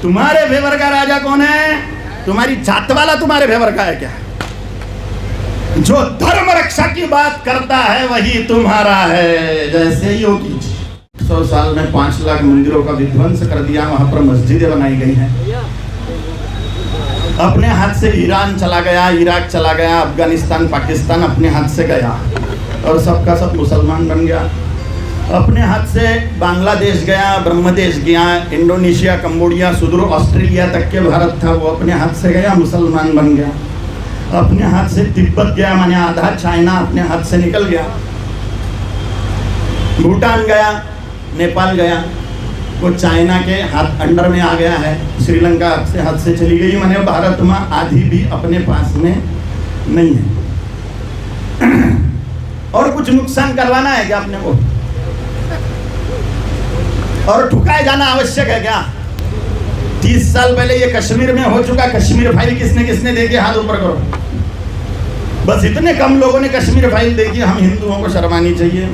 तुम्हारे फेवर का राजा कौन है? तुम्हारी जात वाला तुम्हारे फेवर का है क्या? जो धर्म रक्षा की बात करता है वही तुम्हारा है। जैसे योगी जी 100 साल में 5 लाख मंदिरों का विध्वंस कर दिया, वहां पर मस्जिदें बनाई गई हैं। अपने हाथ से ईरान चला गया, इराक चला गया, अफगानिस्तान पाकिस्तान अपने हाथ से गया और सबका सब मुसलमान बन गया। अपने हाथ से बांग्लादेश गया, ब्रह्मदेश गया, इंडोनेशिया, कंबोडिया, सुदूर ऑस्ट्रेलिया तक के भारत था, वो अपने हाथ से गया, मुसलमान बन गया। अपने हाथ से तिब्बत गया, माने आधा चाइना अपने हाथ से निकल गया। भूटान गया, नेपाल गया, वो चाइना के हाथ अंडर में आ गया है। श्रीलंका से हाथ से चली गई, माने भारत में आधी भी अपने पास में नहीं है। और कुछ नुकसान करवाना है क्या अपने को? और ठुकाए जाना आवश्यक है क्या? 30 साल पहले ये कश्मीर में हो चुका। कश्मीर फाइल किसने किसने देखी? हाथ ऊपर करो। बस इतने कम लोगों ने कश्मीर फाइल देखी। हम हिंदुओं को शर्मानी चाहिए।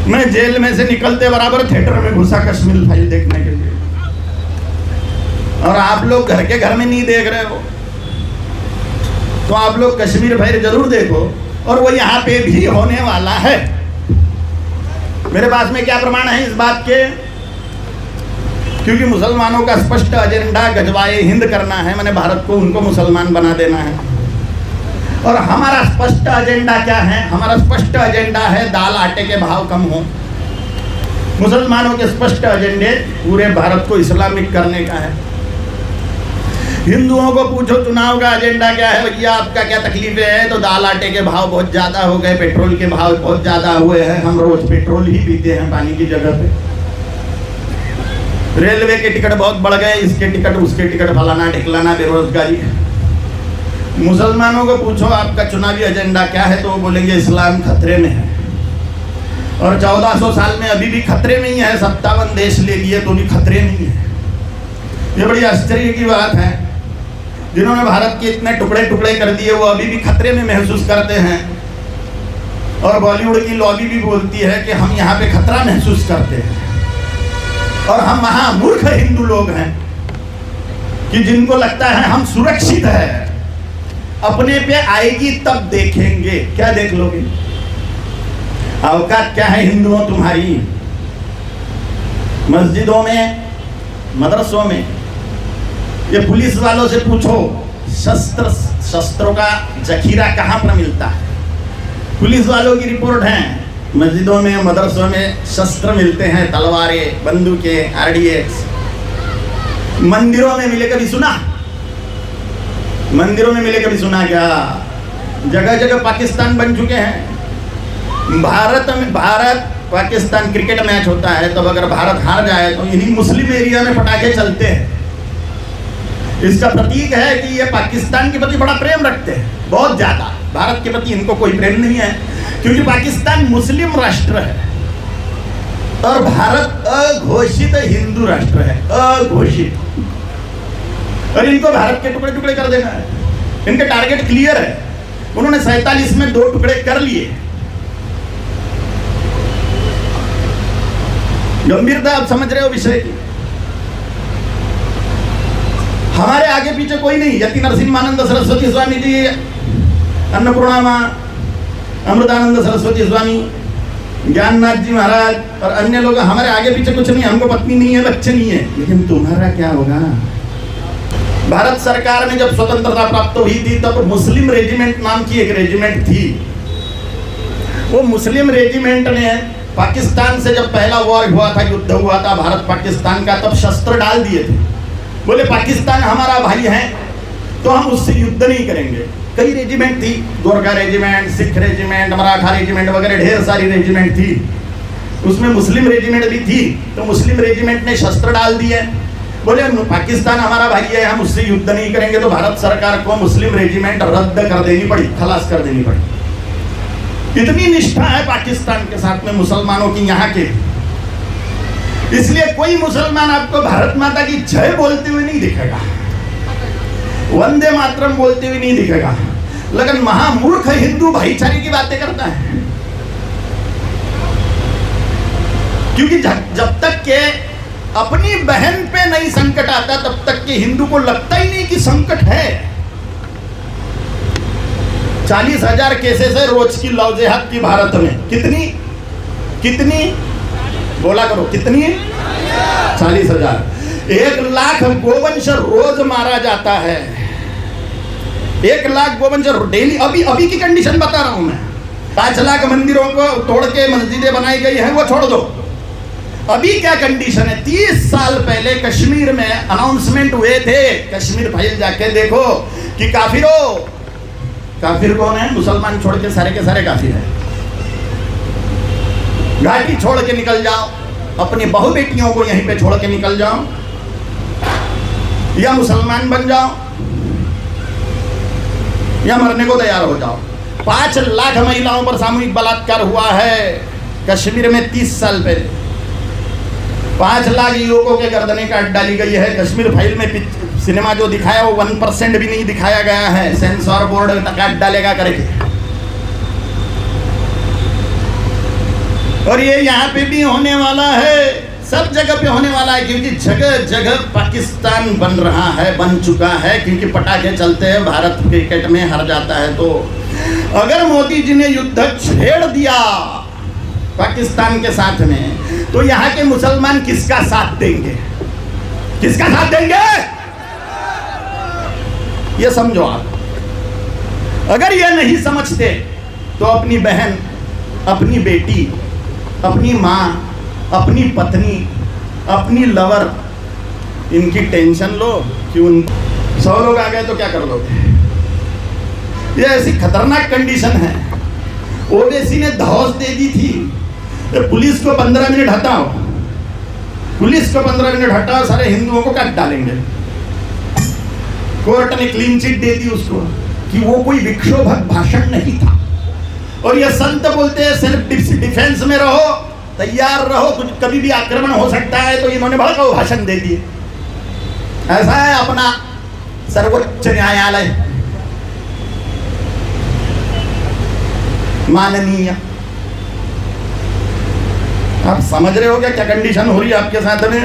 मैं जेल में से निकलते बराबर थिएटर में घुसा कश्मीर फाइल देखने के लिए, और आप लोग घर के घर में नहीं देख रहे हो, तो आप लोग कश्मीर फाइल जरूर देखो। और वो यहाँ पे भी होने वाला है। मेरे पास में क्या प्रमाण है इस बात के? क्योंकि मुसलमानों का स्पष्ट एजेंडा गजवाए हिंद करना है, मैंने भारत को उनको मुसलमान बना देना है। और हमारा स्पष्ट एजेंडा क्या है? हमारा स्पष्ट एजेंडा है दाल आटे के भाव कम हो। मुसलमानों के स्पष्ट एजेंडे पूरे भारत को इस्लामिक करने का है। हिंदुओं को पूछो चुनाव का एजेंडा क्या है, भैया आपका क्या तकलीफें हैं? तो दाल आटे के भाव बहुत ज्यादा हो गए, पेट्रोल के भाव बहुत ज्यादा हुए हैं, हम रोज पेट्रोल ही पीते हैं पानी की जगह पे। रेलवे के टिकट बहुत बढ़ गए, इसके टिकट उसके टिकट, फलाना ढिकलाना, बेरोजगारी। मुसलमानों को पूछो आपका चुनावी एजेंडा क्या है, तो वो बोलेंगे इस्लाम खतरे में है। और 1400 साल में अभी भी खतरे में ही है। 57 देश ले लिए तो भी खतरे में ही है। ये बड़ी आश्चर्य की बात है। जिन्होंने भारत के इतने टुकड़े टुकड़े कर दिए वो अभी भी खतरे में महसूस करते हैं। और बॉलीवुड की लॉबी भी बोलती है कि हम यहाँ पे खतरा महसूस करते हैं। और हम महामूर्ख हिंदू लोग हैं कि जिनको लगता है हम सुरक्षित है, अपने पे आएगी तब देखेंगे। क्या देख लोगे? औकात क्या है हिंदुओं तुम्हारी? मस्जिदों में, मदरसों में, ये पुलिस वालों से पूछो शस्त्रों का जखीरा कहाँ पर मिलता है। पुलिस वालों की रिपोर्ट है मस्जिदों में, मदरसों में शस्त्र मिलते हैं, तलवारें, बंदूकें, RDX। मंदिरों में मिले कभी सुना? मंदिरों में मिले कभी सुना क्या? जगह जगह पाकिस्तान बन चुके हैं। भारत पाकिस्तान क्रिकेट मैच होता है, तब अगर भारत हार जाए तो इन्हीं मुस्लिम एरिया में पटाखे चलते हैं। इसका प्रतीक है कि ये पाकिस्तान के प्रति बड़ा प्रेम रखते हैं, बहुत ज्यादा। भारत के प्रति इनको कोई प्रेम नहीं है, क्योंकि पाकिस्तान मुस्लिम राष्ट्र है और भारत अघोषित हिंदू राष्ट्र है, अघोषित। और इनको भारत के टुकड़े टुकड़े कर देना है। इनका टारगेट क्लियर है। उन्होंने 47 में 2 टुकड़े कर लिए। गंभीरता आप समझ रहे हो विषय की? हमारे आगे पीछे कोई नहीं। यति नरसिम्हानंद सरस्वती स्वामी जी, अन्नपूर्णा माँ, अमृतानंद सरस्वती स्वामी, ज्ञाननाथ जी महाराज और अन्य लोग, हमारे आगे पीछे कुछ नहीं। हमको पत्नी नहीं है, बच्चे नहीं है। लेकिन तुम्हारा क्या होगा? भारत सरकार में जब स्वतंत्रता प्राप्त हुई थी तब मुस्लिम रेजिमेंट नाम की एक रेजिमेंट थी। वो मुस्लिम रेजिमेंट ने पाकिस्तान से जब पहला वॉर हुआ था, युद्ध हुआ था भारत पाकिस्तान का, तब शस्त्र डाल दिए थे। बोले पाकिस्तान हमारा भाई है तो हम उससे युद्ध नहीं करेंगे। कई रेजिमेंट थी, Gorkha regiment, Sikh regiment, Maratha regiment वगैरह ढेर सारी रेजिमेंट थी। उसमें मुस्लिम रेजिमेंट भी थी। तो मुस्लिम रेजिमेंट ने शस्त्र डाल दिए। बोले पाकिस्तान हमारा भाई है, हम उससे युद्ध नहीं करेंगे। तो भारत सरकार को मुस्लिम रेजिमेंट रद्द कर देनी पड़ी, खलास कर देनी पड़ी। इतनी निष्ठा है पाकिस्तान के साथ में मुसलमानों की यहाँ के। इसलिए कोई मुसलमान आपको भारत माता की जय बोलते हुए नहीं दिखेगा, वंदे मातरम बोलते हुए नहीं दिखेगा। लेकिन महामूर्ख हिंदू भाईचारे की बातें करता है। क्योंकि जब तक के अपनी बहन पे नहीं संकट आता तब तक कि हिंदू को लगता ही नहीं कि संकट है। 40,000 केसेस है रोज की लव जिहाद की भारत में। कितनी कितनी बोला करो, कितनी? 40,000। 1 लाख गोवंश रोज मारा जाता है। 1 लाख गोवंश डेली। अभी की कंडीशन बता रहा हूं मैं। 5 लाख मंदिरों को तोड़ के मस्जिदें बनाई गई है, वो छोड़ दो। अभी क्या कंडीशन है? 30 साल पहले कश्मीर में अनाउंसमेंट हुए थे, कश्मीर फाइल जाके देखो कि काफिरों, काफिर कौन है? मुसलमान छोड़ के सारे काफिर है। घाटी छोड़ के निकल जाओ, अपनी बहु बेटियों को यहीं पे छोड़ के निकल जाओ, या मुसलमान बन जाओ या मरने को तैयार हो जाओ। 5 लाख महिलाओं पर सामूहिक बलात्कार हुआ है कश्मीर में 30 साल पहले। 5 लाख युवकों के गर्दनें काट डाली गई है। कश्मीर फाइल में सिनेमा जो दिखाया वो 1% भी नहीं दिखाया गया है, सेंसर बोर्ड काट डालेगा करके। और ये यहाँ पे भी होने वाला है, सब जगह पे होने वाला है, क्योंकि जगह जगह पाकिस्तान बन रहा है, बन चुका है। क्योंकि पटाखे चलते हैं, भारत क्रिकेट में हार जाता है। तो अगर मोदी जी ने युद्ध छेड़ दिया पाकिस्तान के साथ में, तो यहाँ के मुसलमान किसका साथ देंगे? किसका साथ देंगे? ये समझो आप। अगर ये नहीं समझते तो अपनी बहन, अपनी बेटी, अपनी माँ, अपनी पत्नी, अपनी लवर, इनकी टेंशन लो कि 100 लोग आ गए तो क्या कर लोगे? ये ऐसी खतरनाक कंडीशन है। ओवैसी ने धौस दे दी थी, पुलिस को 15 मिनट हटाओ, पुलिस को 15 मिनट हटाओ, सारे हिंदुओं को काट डालेंगे। कोर्ट ने क्लीन चिट दे दी उसको कि वो कोई विक्षोभक भाषण नहीं था। और ये संत बोलते हैं सेल्फ डिफेंस में रहो, तैयार रहो, कुछ कभी भी आक्रमण हो सकता है। तो इन्होंने भड़काऊ भाषण दे दिए। ऐसा है अपना सर्वोच्च न्यायालय, माननीय। आप समझ रहे हो क्या कंडीशन हो रही है आपके साथ में?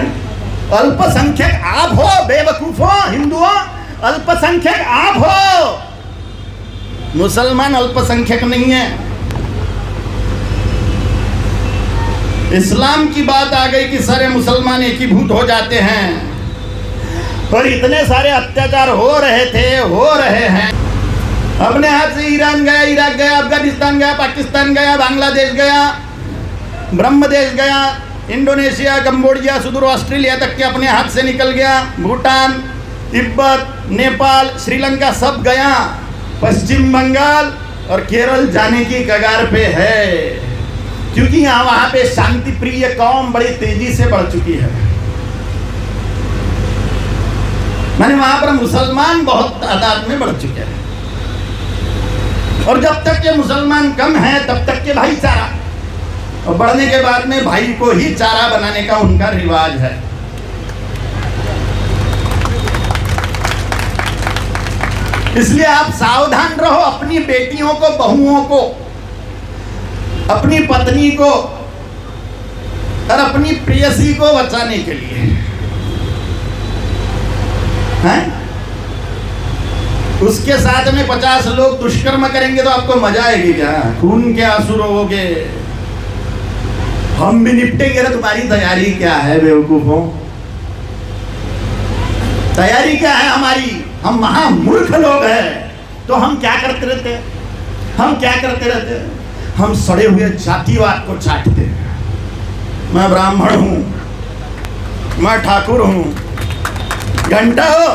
अल्पसंख्यक आप हो, बेवकूफों, हिंदुओं, अल्पसंख्यक आप हो। मुसलमान अल्पसंख्यक नहीं है। इस्लाम की बात आ गई कि सारे मुसलमान एकीभूत हो जाते हैं। और इतने सारे अत्याचार हो रहे हैं। अपने हाथ से ईरान गया, इराक गया, अफगानिस्तान गया, पाकिस्तान गया, बांग्लादेश गया, ब्रह्मदेश गया, इंडोनेशिया, कंबोडिया, सुदूर ऑस्ट्रेलिया तक के अपने हाथ से निकल गया। भूटान, तिब्बत, नेपाल, श्रीलंका सब गया। पश्चिम बंगाल और केरल जाने की कगार पे है, क्योंकि यहाँ वहां पे शांति प्रिय कौम बड़ी तेजी से बढ़ चुकी है। माने वहां पर मुसलमान बहुत तादाद में बढ़ चुके हैं। और जब तक के मुसलमान कम है तब तक के भाईचारा, और बढ़ने के बाद में भाई को ही चारा बनाने का उनका रिवाज है। इसलिए आप सावधान रहो, अपनी बेटियों को, बहुओं को, अपनी पत्नी को और अपनी प्रेयसी को बचाने के लिए हैं? उसके साथ में 50 लोग दुष्कर्म करेंगे तो आपको मजा आएगी क्या? खून के आंसू रोओगे। हम भी निपटेंगे ना। तुम्हारी तैयारी क्या है बेवकूफों? तैयारी क्या है हमारी? हम महामूर्ख लोग हैं। तो हम क्या करते रहते हैं? हम सड़े हुए जातिवाद को चाटते हैं। मैं ब्राह्मण हूं, मैं ठाकुर हूं, घंटा हो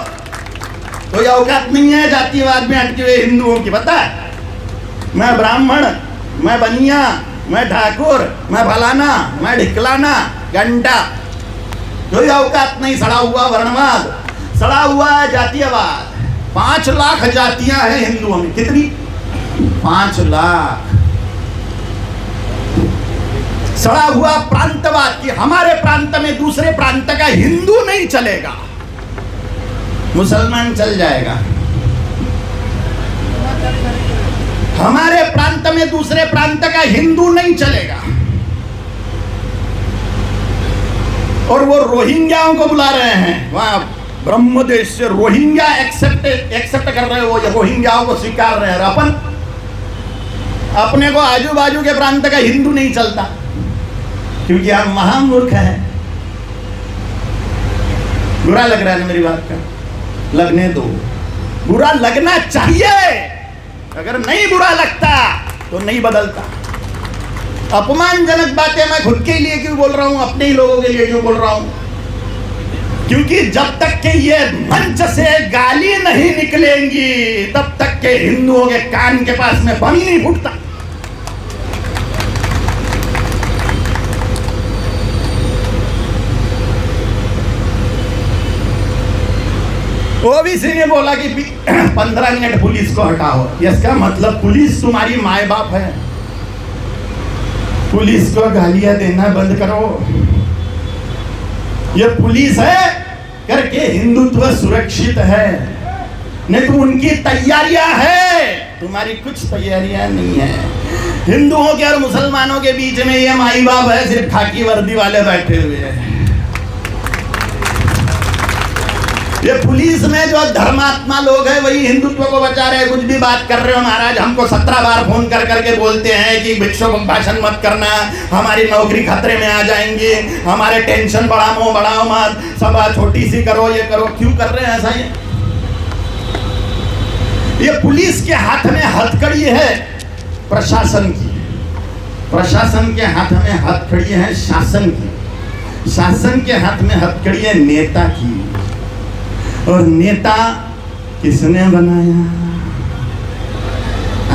तो ये औकात नहीं है जातिवाद में अटके हुए हिंदुओं की। पता है, मैं ब्राह्मण, मैं बनिया, मैं ठाकुर, मैं फलाना, मैं ढिकलाना, घंटा, कोई औकात नहीं। सड़ा हुआ वर्णवाद, सड़ा हुआ है जातीयवाद। 5 लाख जातियां हैं हिंदुओं में। कितनी? 5 लाख। सड़ा हुआ प्रांतवाद कि हमारे प्रांत में दूसरे प्रांत का हिंदू नहीं चलेगा, मुसलमान चल जाएगा। हमारे प्रांत में दूसरे प्रांत का हिंदू नहीं चलेगा। और वो रोहिंग्याओं को बुला रहे हैं वहां ब्रह्म देश से। रोहिंग्या एक्सेप्ट कर रहे हो, ये रोहिंग्याओं को स्वीकार रहे हैं। अपन अपने को आजू बाजू के प्रांत का हिंदू नहीं चलता, क्योंकि हम महामूर्ख हैं। बुरा लग रहा है ना मेरी बात का? लगने दो, बुरा लगना चाहिए। अगर नहीं बुरा लगता तो नहीं बदलता। अपमानजनक बातें मैं खुद के लिए क्यों बोल रहा हूं, अपने ही लोगों के लिए क्यों बोल रहा हूं? क्योंकि जब तक के ये मंच से गाली नहीं निकलेंगी तब तक के हिंदुओं के कान के पास में बम ही नहीं फूटता। ओबीसी ने बोला कि 15 मिनट पुलिस को हटाओ। इसका मतलब पुलिस तुम्हारी माए बाप है? पुलिस को गालियां देना बंद करो। ये पुलिस है करके हिंदुत्व सुरक्षित है, नहीं तो उनकी तैयारियां है, तुम्हारी कुछ तैयारियां नहीं है। हिंदुओं के और मुसलमानों के बीच में ये माई बाप है, सिर्फ खाकी वर्दी वाले बैठे हुए हैं। ये पुलिस में जो धर्मात्मा लोग हैं वही हिंदुत्व को बचा रहे हैं। कुछ भी बात कर रहे हो महाराज, हमको 17 बार फोन कर करके बोलते हैं कि भिक्षुक भाषण मत करना, हमारी नौकरी खतरे में आ जाएंगी, हमारे टेंशन बढ़ाओ मत, सभा छोटी सी करो, ये करो। क्यों कर रहे हैं ऐसा? ये पुलिस के हाथ में हथकड़ी है प्रशासन की, प्रशासन के हाथ में हथकड़ी है शासन की, शासन के हाथ में हथकड़ी है नेता की। और नेता किसने बनाया?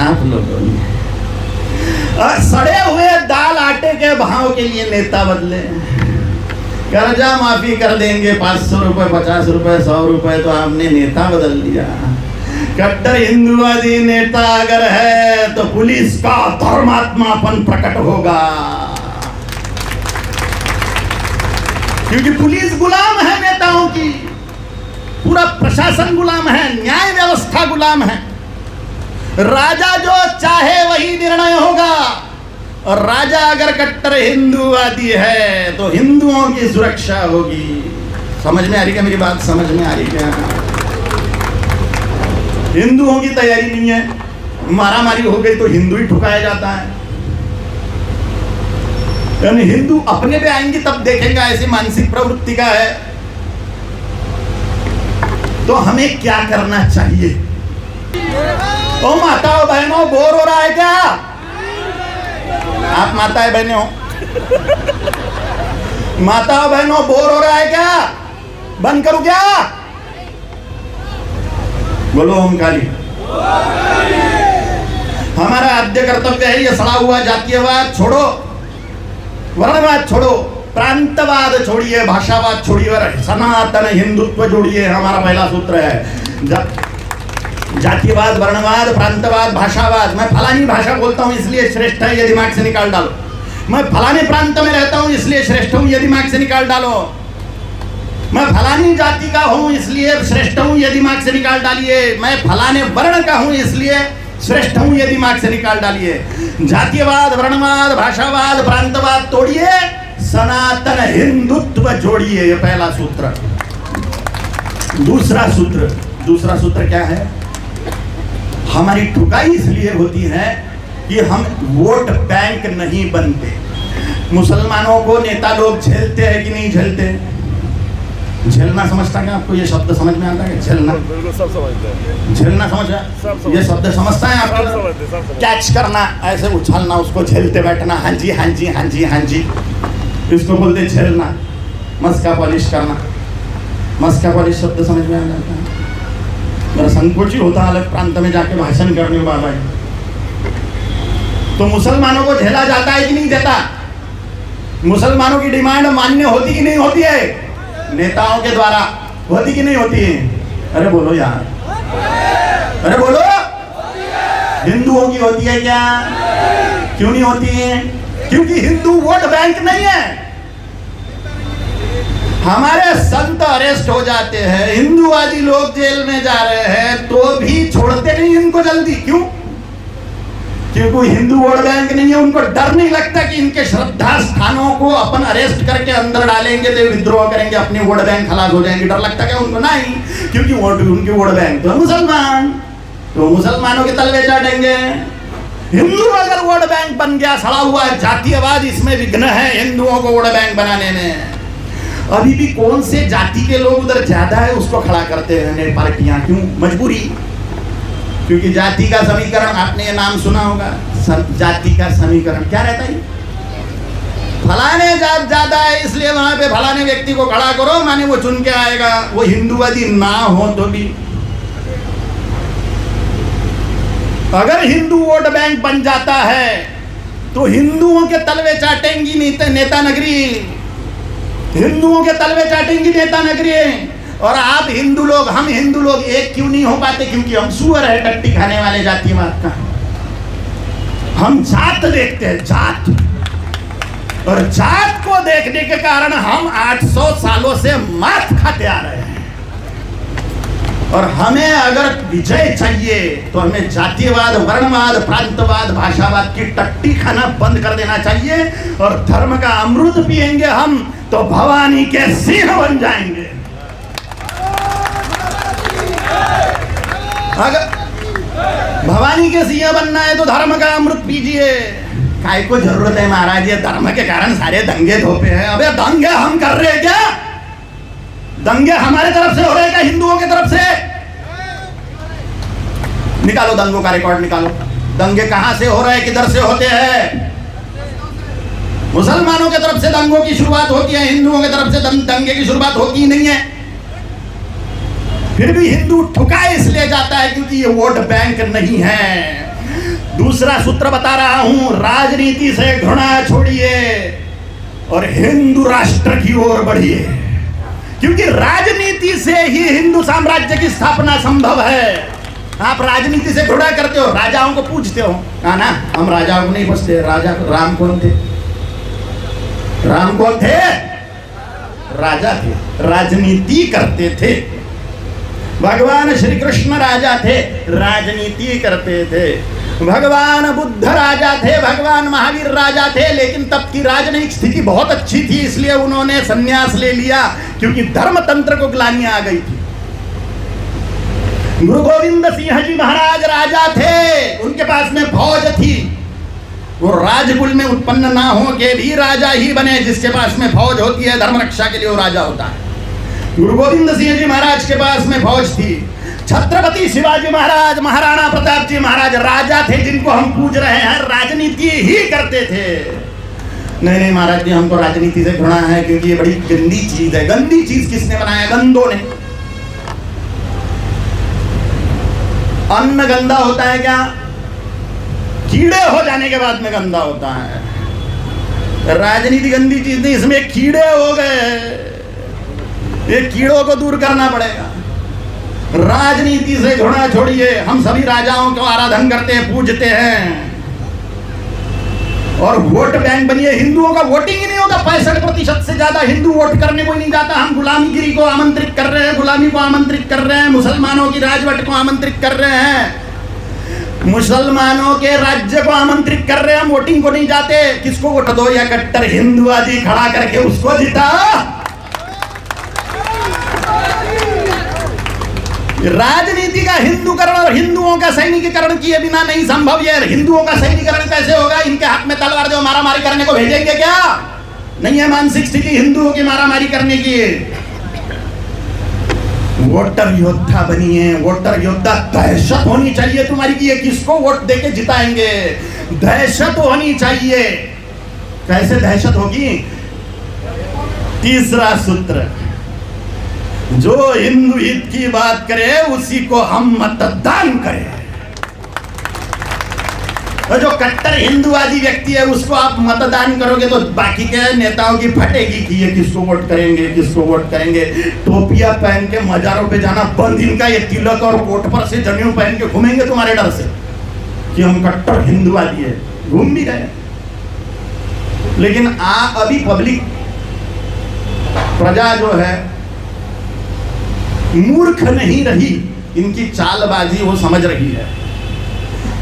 आप लोगों ने। और सड़े हुए दाल आटे के भाव के लिए नेता बदले। कर्जा माफी कर देंगे 500 रुपए, 50 रुपए, 100 रुपए, तो आपने नेता बदल दिया। कट्टर हिंदुवादी नेता अगर है तो पुलिस का धर्मात्मापन प्रकट होगा, क्योंकि पुलिस गुलाम है नेताओं की, पूरा प्रशासन गुलाम है, न्याय व्यवस्था गुलाम है। राजा जो चाहे वही निर्णय होगा, और राजा अगर कट्टर हिंदूवादी है तो हिंदुओं की सुरक्षा होगी। समझ में आ रही क्या मेरी बात? समझ में आ रही क्या? हिंदुओं की तैयारी नहीं है, मारामारी हो गई तो हिंदू ही ठुकाया जाता है। यानी हिंदू अपने पे आएंगे तब देखेंगे, ऐसी मानसिक प्रवृत्ति का है। तो हमें क्या करना चाहिए? तो माताओं बहनों, बोर हो रहा है क्या? आप माताएं बहनें हो, माताओं बहनों बोर हो रहा है क्या? बंद करूं क्या? बोलो ओमकारी। हमारा आद्य कर्तव्य है ये सड़ा हुआ जातीयवाद छोड़ो, वर्णवाद छोड़ो, प्रांतवाद छोड़िए, भाषावाद छोड़िए और सनातन हिंदुत्व जोड़िए। हमारा पहला सूत्र है। जातिवाद, वर्णवाद, प्रांतवाद, भाषावाद। मैं फलानी भाषा बोलता हूं इसलिए श्रेष्ठ है, ये दिमाग से निकाल डालो। मैं फलाने प्रांत में रहता हूं इसलिए श्रेष्ठ हूं, ये दिमाग से निकाल डालो। मैं फलानी जाति का हूं इसलिए श्रेष्ठ हूं, ये दिमाग से निकाल डालिए। मैं फलाने वर्ण का हूं इसलिए श्रेष्ठ हूं, ये दिमाग से निकाल डालिए। जातिवाद, वर्णवाद, भाषावाद, प्रांतवाद तोड़िए, सनातन हिंदुत्व जोड़िए। ये पहला सूत्र। दूसरा सूत्र क्या है? हमारी ठुकाई इसलिए होती है कि हम वोट बैंक नहीं बनते। मुसलमानों को नेता लोग झेलते हैं कि नहीं झेलते? झेलना समझता क्या आपको? ये शब्द समझ में आता है? झेलना सब समझते हैं। झेलना समझ ये शब्द समझता है आपको? कैच करना, ऐसे उछलना, उसको झेलते बैठना, हाँ जी हाँ जी हाँ जी हाँ जी, इसको बोलते झेलना। मस्का पॉलिश करना, मस्का पॉलिश शब्द समझ में आ जाता है? मेरा संकोच ही होता अलग प्रांत में जाके भाषण करने वाला है। तो मुसलमानों को झेला जाता है कि नहीं देता? मुसलमानों की डिमांड मान्य होती कि नहीं होती है? नेताओं के द्वारा होती कि नहीं होती है? अरे बोलो यार, अरे बोलो। हिंदुओं की होती है क्या? क्यों नहीं होती है? क्योंकि हिंदू वोट बैंक नहीं है। हमारे संत अरेस्ट हो जाते हैं, हिंदूवादी लोग जेल में जा रहे हैं, तो भी छोड़ते नहीं इनको जल्दी। क्यों? क्योंकि हिंदू वोट बैंक नहीं है, उनको डर नहीं लगता कि इनके श्रद्धा स्थानों को अपन अरेस्ट करके अंदर डालेंगे तो विद्रोह करेंगे, अपने वोट बैंक खलास हो जाएंगे। डर लगता क्या उनको? नहीं, क्योंकि उनके वोट बैंक तो मुसलमान, तो मुसलमानों के तलवे चाटेंगे। हिंदू अगर वोट बैंक बन गया, सड़ा हुआ जातीयवाद इसमें विघ्न है हिंदुओं को वोट बैंक बनाने में। अभी भी कौन से जाति के लोग उधर ज्यादा है उसको खड़ा करते हैं पार्टियां, क्यों? मजबूरी। क्योंकि जाति का समीकरण, आपने ये नाम सुना होगा, जाति का समीकरण क्या रहता है? फलाने जात ज्यादा है इसलिए वहां पे फलाने व्यक्ति को खड़ा करो, माने वो चुन के आएगा। वो हिंदूवादी ना हो तो भी, अगर हिंदू वोट बैंक बन जाता है तो हिंदुओं के तलवे चाटेंगी नेता नगरी, हिंदुओं के तलवे चाटेंगी नेता नगरी। और आप हिंदू लोग, हम हिंदू लोग एक क्यों नहीं हो पाते? क्योंकि हम सुअर है, टट्टी खाने वाले जातिवाद का। हम जात देखते हैं, जात, और जात को देखने के कारण हम 800 सालों से मात खाते आ रहे हैं। और हमें अगर विजय चाहिए तो हमें जातिवाद, वर्णवाद, प्रांतवाद, भाषावाद की टट्टी खाना बंद कर देना चाहिए और धर्म का अमृत पिएंगे हम तो भवानी के सिंह बन जाएंगे। अगर भवानी के सिंह बनना है तो धर्म का अमृत पीजिए। काय को जरूरत है महाराज, ये धर्म के कारण सारे दंगे धोपे हैं। अबे दंगे हम कर रहे हैं क्या? दंगे हमारे तरफ से हो रहे हैं क्या हिंदुओं की तरफ से? निकालो दंगों का रिकॉर्ड निकालो। दंगे कहां से हो रहे हैं, किधर से होते हैं? मुसलमानों की तरफ से दंगों की शुरुआत होती है, हिंदुओं की तरफ से दंगे की शुरुआत होती ही नहीं है। फिर भी हिंदू ठुका इसलिए जाता है क्योंकि ये वोट बैंक नहीं है। दूसरा सूत्र बता रहा हूं, राजनीति से घृणा छोड़िए और हिंदू राष्ट्र की ओर बढ़िए, क्योंकि राजनीति से ही हिंदू साम्राज्य की स्थापना संभव है। आप राजनीति से घृणा करते हो, राजाओं को पूछते हो ना, हम राजाओं को नहीं पूछते। राजा राम कौन थे? राम कौन थे? राजा थे, राजनीति करते थे। भगवान श्री कृष्ण राजा थे, राजनीति करते थे। भगवान बुद्ध राजा थे, भगवान महावीर राजा थे, लेकिन तब की राजनीतिक स्थिति बहुत अच्छी थी इसलिए उन्होंने संन्यास ले लिया, क्योंकि धर्म तंत्र को ग्लानि आ गई थी। गुरु गोविंद सिंह जी महाराज राजा थे, उनके पास में फौज थी। वो राजकुल में उत्पन्न ना हो के भी राजा ही बने। जिसके पास में फौज होती है धर्म रक्षा के लिए वो राजा होता है। गुरु गोविंद सिंह जी महाराज के पास में फौज थी। छत्रपति शिवाजी महाराज, महाराणा प्रताप जी महाराज राजा थे जिनको हम पूज रहे हैं, राजनीति ही करते थे। नहीं नहीं महाराज जी, हमको राजनीति से घृणा है क्योंकि ये बड़ी गंदी चीज है। गंदी चीज किसने बनाया? गंदों ने। अन्न गंदा होता है क्या? कीड़े हो जाने के बाद में गंदा होता है। राजनीति गंदी चीज नहीं, इसमें कीड़े हो गए, ये कीड़ों को दूर करना पड़ेगा। राजनीति से घृणा छोड़िए। हम सभी राजाओं को आराधन करते हैं, पूजते हैं और वोट बैंक बनिए। हिंदुओं का वोटिंग ही नहीं होता, 65% से ज्यादा हिंदू वोट करने को ही नहीं जाता। हम गुलामीगिरी को आमंत्रित कर रहे हैं, गुलामी को आमंत्रित कर रहे हैं, मुसलमानों की राजवट को आमंत्रित कर रहे हैं, मुसलमानों के राज्य को आमंत्रित कर रहे हैं। हम वोटिंग को नहीं जाते। किसको वोट दो? या कट्टर हिंदुवादी खड़ा करके उसको जिता। राजनीति का हिंदूकरण और हिंदुओं का सैनिकीकरण किए बिना नहीं संभव। ये हिंदुओं का सैनिकीकरण कैसे होगा? इनके हाथ में तलवार दो, मारामारी करने को भेजेंगे क्या? नहीं है मानसिक स्थिति हिंदुओं की मारामारी करने की। वोटर योद्धा बनिए, वोटर योद्धा। दहशत होनी चाहिए तुम्हारी कि ये किसको वोट देके जिताएंगे, दहशत होनी चाहिए। कैसे दहशत होगी? तीसरा सूत्र, जो हिंदू हित की बात करे उसी को हम मतदान करें। और जो कट्टर हिंदुवादी व्यक्ति है उसको आप मतदान करोगे तो बाकी के नेताओं की फटेगी कि ये किसको वोट करेंगे, किसको वोट करेंगे। टोपियां पहन के मजारों पे जाना बंद इनका। ये तिलक और कोट पर से जनेऊ पहन के घूमेंगे तुम्हारे डर से कि हम कट्टर हिंदुवादी है। घूम भी गए, लेकिन अभी पब्लिक प्रजा जो है मूर्ख नहीं रही, इनकी चालबाजी वो समझ रही है।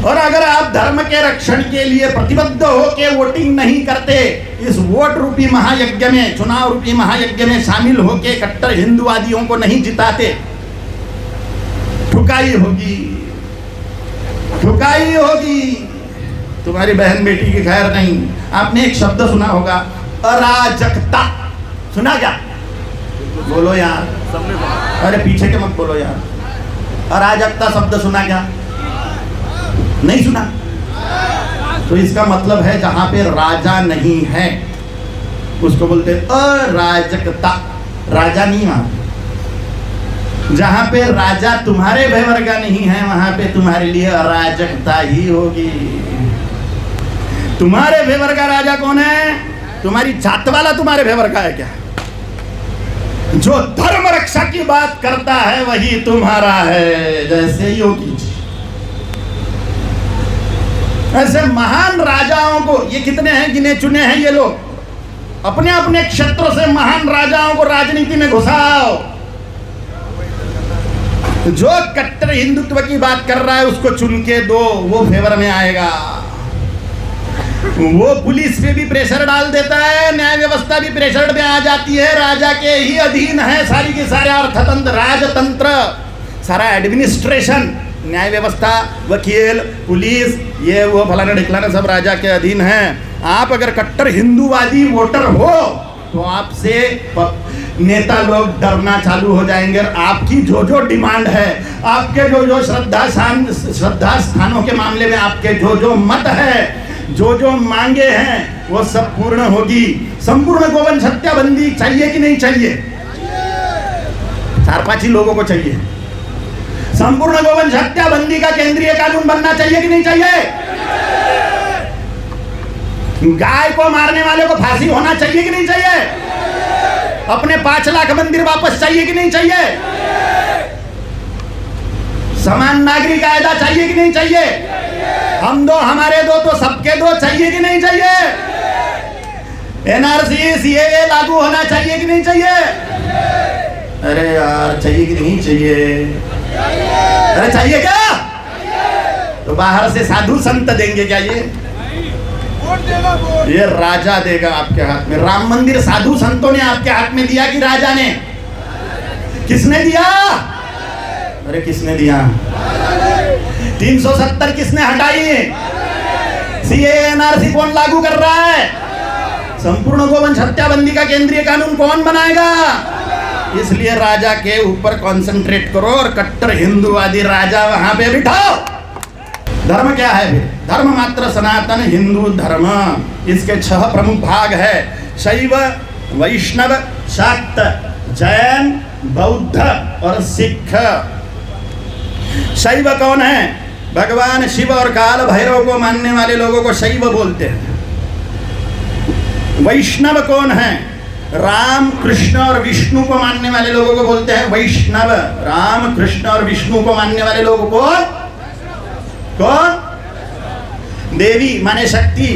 और अगर आप धर्म के रक्षण के लिए प्रतिबद्ध होकर वोटिंग नहीं करते, इस वोट रूपी महायज्ञ में, चुनाव रूपी महायज्ञ में शामिल होकर कट्टर हिंदुवादियों को नहीं जिताते, ठुकाई होगी, ठुकाई होगी। तुम्हारी बहन बेटी की खैर नहीं। आपने एक शब्द सुना होगा, अराजकता। सुना क्या? बोलो यार, अरे पीछे के मत बोलो यार। अराजकता शब्द सुना क्या? नहीं सुना? तो इसका मतलब है जहां पे राजा नहीं है उसको बोलते अराजकता। राजा नहीं वहां। जहां पे राजा तुम्हारे भयवर का नहीं है वहां पे तुम्हारे लिए अराजकता ही होगी। तुम्हारे भयवर का राजा कौन है? तुम्हारी जात वाला तुम्हारे भयवर का है क्या? जो धर्म रक्षा की बात करता है वही तुम्हारा है। जैसे योगी जी, ऐसे महान राजाओं को, ये कितने हैं गिने चुने हैं ये लोग, अपने अपने क्षेत्रों से महान राजाओं को राजनीति में घुसाओ। जो कट्टर हिंदुत्व की बात कर रहा है उसको चुन के दो, वो फेवर में आएगा। वो पुलिस पे भी प्रेशर डाल देता है, न्याय व्यवस्था भी प्रेशर में आ जाती है। राजा के ही अधीन है सारी की सारे अर्थतंत्र, राजतंत्र, सारा एडमिनिस्ट्रेशन, न्याय व्यवस्था, वकील, पुलिस, ये वो फलाना ढिकलाना सब राजा के अधीन है। आप अगर कट्टर हिंदूवादी वोटर हो तो आपसे नेता लोग डरना चालू हो जाएंगे। आपकी जो जो डिमांड है, आपके जो जो श्रद्धा स्थानों के मामले में आपके जो जो मत है, जो जो मांगे हैं, वो सब पूर्ण होगी। संपूर्ण गोवंश हत्या बंदी चाहिए कि नहीं चाहिए? 4-5 ही लोगों को चाहिए। संपूर्ण गोवंश हत्या बंदी का केंद्रीय कानून बनना चाहिए कि नहीं चाहिए? गाय को मारने वाले को फांसी होना चाहिए कि नहीं चाहिए? अपने 5 लाख मंदिर वापस चाहिए कि नहीं चाहिए? समान नागरिक कायदा चाहिए कि नहीं चाहिए? हम दो हमारे दो तो सबके दो चाहिए कि नहीं चाहिए? एनआरसी सीएए लागू होना चाहिए कि नहीं चाहिए? अरे यार चाहिए कि नहीं चाहिए? अरे चाहिए क्या? तो बाहर से साधु संत देंगे क्या? ये राजा देगा आपके हाथ में। राम मंदिर साधु संतों ने आपके हाथ में दिया कि राजा ने? किसने दिया? अरे किसने दिया? 370 किसने हटाई? सीएए एनआरसी कौन लागू कर रहा है? संपूर्ण गोवंश हत्या बंदी का केंद्रीय कानून कौन बनाएगा? इसलिए राजा के ऊपर कंसंट्रेट करो और कट्टर हिंदूवादी राजा वहां पे बिठाओ। धर्म क्या है फिर? धर्म मात्र सनातन हिंदू धर्म। इसके 6 प्रमुख भाग है, शैव, वैष्णव, शाक्त, जैन, बौद्ध और सिख। शैव कौन है? भगवान शिव और काल भैरव को मानने वाले लोगों को शैव बोलते हैं। वैष्णव कौन है? राम, कृष्ण और विष्णु को मानने वाले लोगों को बोलते हैं वैष्णव। राम, कृष्ण और विष्णु को मानने वाले लोगों को कौन? देवी माने शक्ति,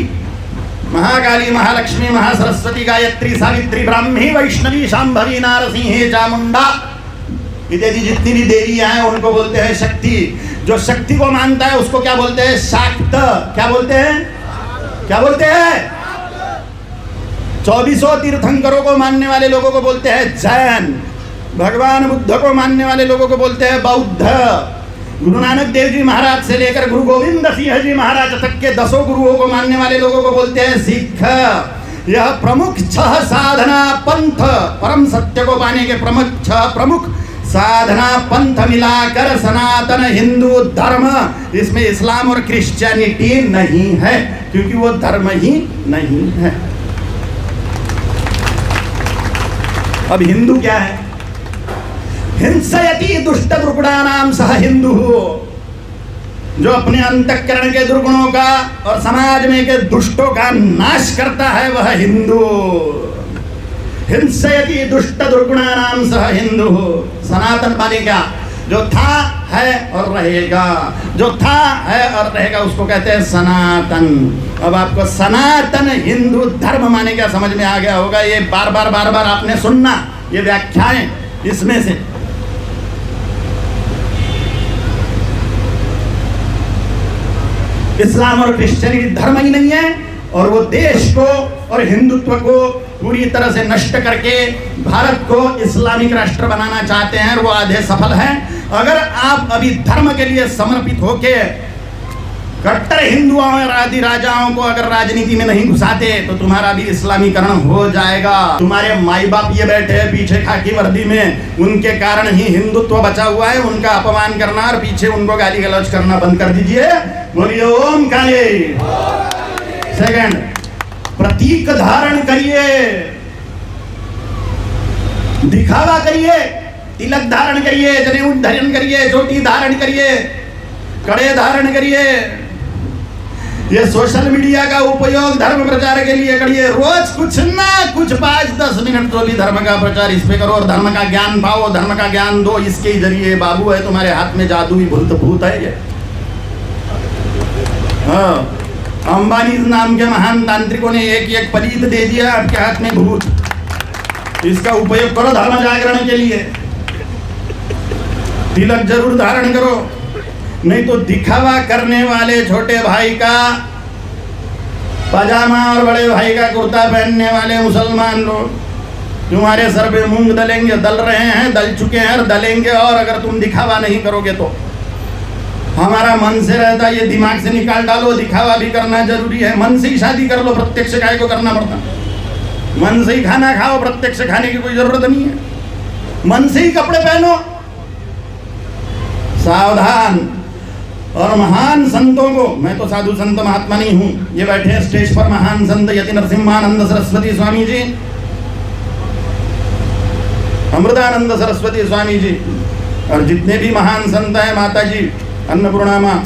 महाकाली, महालक्ष्मी, महासरस्वती, गायत्री, सावित्री, ब्राह्मी, वैष्णवी, शांभवी, नारसिंह, चामुंडा इत्यादि जितनी भी देवियां हैं उनको बोलते हैं शक्ति। जो शक्ति को मानता है उसको क्या बोलते हैं? शाक्त। क्या बोलते हैं? क्या बोलते हैं? 24 तीर्थंकरों को मानने वाले लोगों को बोलते हैं जैन। भगवान बुद्ध को मानने वाले लोगों को बोलते हैं बौद्ध। गुरु नानक देव जी महाराज से लेकर गुरु गोविंद सिंह जी महाराज तक के 10 गुरुओं को मानने वाले लोगों को बोलते हैं सिख। यह प्रमुख 6 साधना पंथ, परम सत्य को पाने के प्रमुख 6 प्रमुख साधना पंथ मिलाकर सनातन हिंदू धर्म। इसमें इस्लाम और क्रिश्चियनिटी नहीं है क्योंकि वो धर्म ही नहीं है। अब हिंदू क्या है? हिंसयति दुष्ट दुर्गुणानाम सह हिंदू। जो अपने अंतःकरण के दुर्गुणों का और समाज में के दुष्टों का नाश करता है वह हिंदू। हिंसयति दुष्ट दुर्गुणानाम सह हिंदू। सनातन माने क्या? जो था है और रहेगा, जो था है और रहेगा उसको कहते हैं सनातन। अब आपको सनातन हिंदू धर्म माने क्या समझ में आ गया होगा। ये बार बार आपने सुनना ये व्याख्याएं इसमें से। इस्लाम और क्रिश्चियनिटी धर्म ही नहीं है, और वो देश को और हिंदुत्व को पूरी तरह से नष्ट करके भारत को इस्लामिक राष्ट्र बनाना चाहते हैं, और वो आधे सफल हैं। अगर आप अभी धर्म के लिए समर्पित होके कट्टर हिंदुओं और आदि राजाओं को अगर राजनीति में नहीं घुसाते तो तुम्हारा भी इस्लामीकरण हो जाएगा। तुम्हारे माई बाप ये बैठे हैं पीछे खाकी वर्दी में, उनके कारण ही हिंदुत्व बचा हुआ है। उनका अपमान करना और पीछे उनको गाली गलौज करना बंद कर दीजिए। बोलिए ओम काले। सेकंड, प्रतीक धारण करिए, दिखावा करिए, तिलक धारण करिए, जनेऊ धारण करिए, चोटी धारण करिए, कड़े धारण करिए। ये सोशल मीडिया का उपयोग धर्म प्रचार के लिए करिए। रोज कुछ ना कुछ 5-10 मिनट तो भी धर्म का प्रचार इस पे करो और धर्म का ज्ञान पाओ, धर्म का ज्ञान दो। इसके जरिए बाबू है तुम्हारे हाथ में जादुई भूत है ये। हाँ, अंबानी नाम के महान तांत्रिकों ने एक पलीत दे दिया आपके हाथ में भूत। इसका उपयोग करो धर्म जागरण के लिए। तिलक जरूर धारण करो, नहीं तो दिखावा करने वाले छोटे भाई का पजामा और बड़े भाई का कुर्ता पहनने वाले मुसलमान लोग तुम्हारे सर पे मूंग दलेंगे, दल रहे हैं, दल चुके हैं और दलेंगे। और अगर तुम दिखावा नहीं करोगे तो हमारा मन से रहता, ये दिमाग से निकाल डालो। दिखावा भी करना जरूरी है। मन से ही शादी कर लो, प्रत्यक्ष काय को करना पड़ता। मन से ही खाना खाओ, प्रत्यक्ष खाने की कोई जरूरत नहीं है। मन से ही कपड़े पहनो। सावधान। और महान संतों को, मैं तो साधु संत महात्मा नहीं हूं, ये बैठे हैं स्टेज पर महान संत यति नरसिम्हानंद सरस्वती स्वामी जी, अमृतानंद सरस्वती स्वामी जी, और जितने भी महान संत हैं, माता जी अन्नपूर्णा माँ,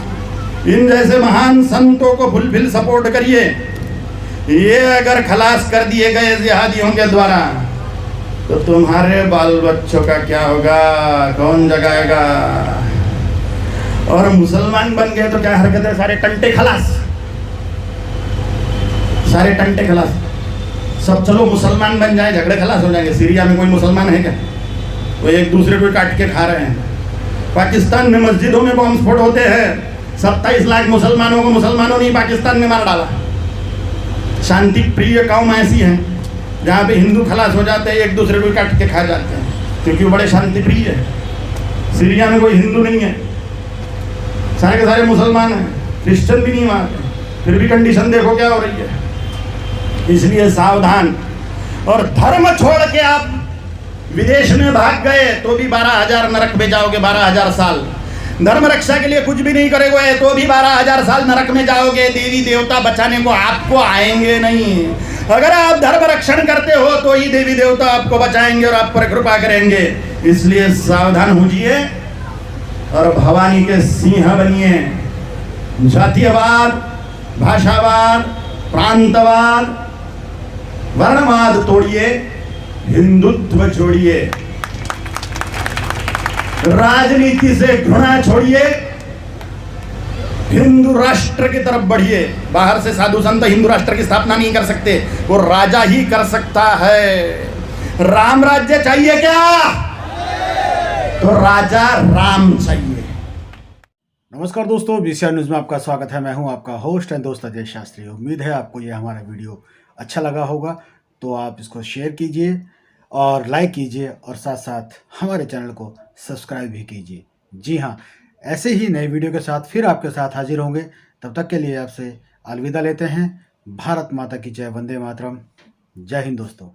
इन जैसे महान संतों को फुलफिल सपोर्ट करिए। ये अगर खलास कर दिए गए जिहादियों के द्वारा तो तुम्हारे बाल बच्चों का क्या होगा, कौन जगाएगा? और मुसलमान बन गए तो क्या हरकत है, सारे टंटे खलास, सारे टंटे खलास। सब चलो मुसलमान बन जाए, झगड़े खलास हो जाएंगे। सीरिया में कोई मुसलमान है क्या? वो एक दूसरे को काट के खा रहे हैं। पाकिस्तान में मस्जिदों में बम स्फोट होते हैं। 27 लाख मुसलमानों को मुसलमानों ने पाकिस्तान में मार डाला। शांति प्रिय कौम ऐसी है जहाँ पे हिंदू खलास हो जाते हैं, एक दूसरे को काट के खा जाते हैं, क्योंकि वो बड़े शांति प्रिय है। सीरिया में कोई हिंदू नहीं है, सारे के सारे मुसलमान हैं, क्रिश्चियन भी नहीं मानते, फिर भी कंडीशन देखो क्या हो रही है। इसलिए सावधान। और धर्म छोड़ के आप विदेश में भाग गए तो भी 12,000 नरक में जाओगे, 12,000 साल। धर्म रक्षा के लिए कुछ भी नहीं करोगे तो भी 12,000 साल नरक में जाओगे। देवी देवता बचाने को आपको आएंगे नहीं। अगर आप धर्म रक्षण करते हो तो ही देवी देवता आपको बचाएंगे और आप पर कृपा करेंगे। इसलिए सावधान होइए और भवानी के सिंह बनिए। जातीयवाद, भाषावाद, प्रांतवाद, वर्णवाद तोड़िए, हिंदुत्व छोड़िए, राजनीति से घृणा छोड़िए, हिंदू राष्ट्र की तरफ बढ़िए। बाहर से साधु संत हिंदू राष्ट्र की स्थापना नहीं कर सकते, वो राजा ही कर सकता है। राम राज्य चाहिए क्या? तो राजा राम चाहिए। नमस्कार दोस्तों, बीसीआर न्यूज़ में आपका स्वागत है। मैं हूं आपका होस्ट एंड दोस्त अजय शास्त्री। उम्मीद है आपको ये हमारा वीडियो अच्छा लगा होगा, तो आप इसको शेयर कीजिए और लाइक कीजिए और साथ साथ हमारे चैनल को सब्सक्राइब भी कीजिए। जी हाँ, ऐसे ही नए वीडियो के साथ फिर आपके साथ हाजिर होंगे। तब तक के लिए आपसे अलविदा लेते हैं। भारत माता की जय, वंदे मातरम। जय हिंद दोस्तों।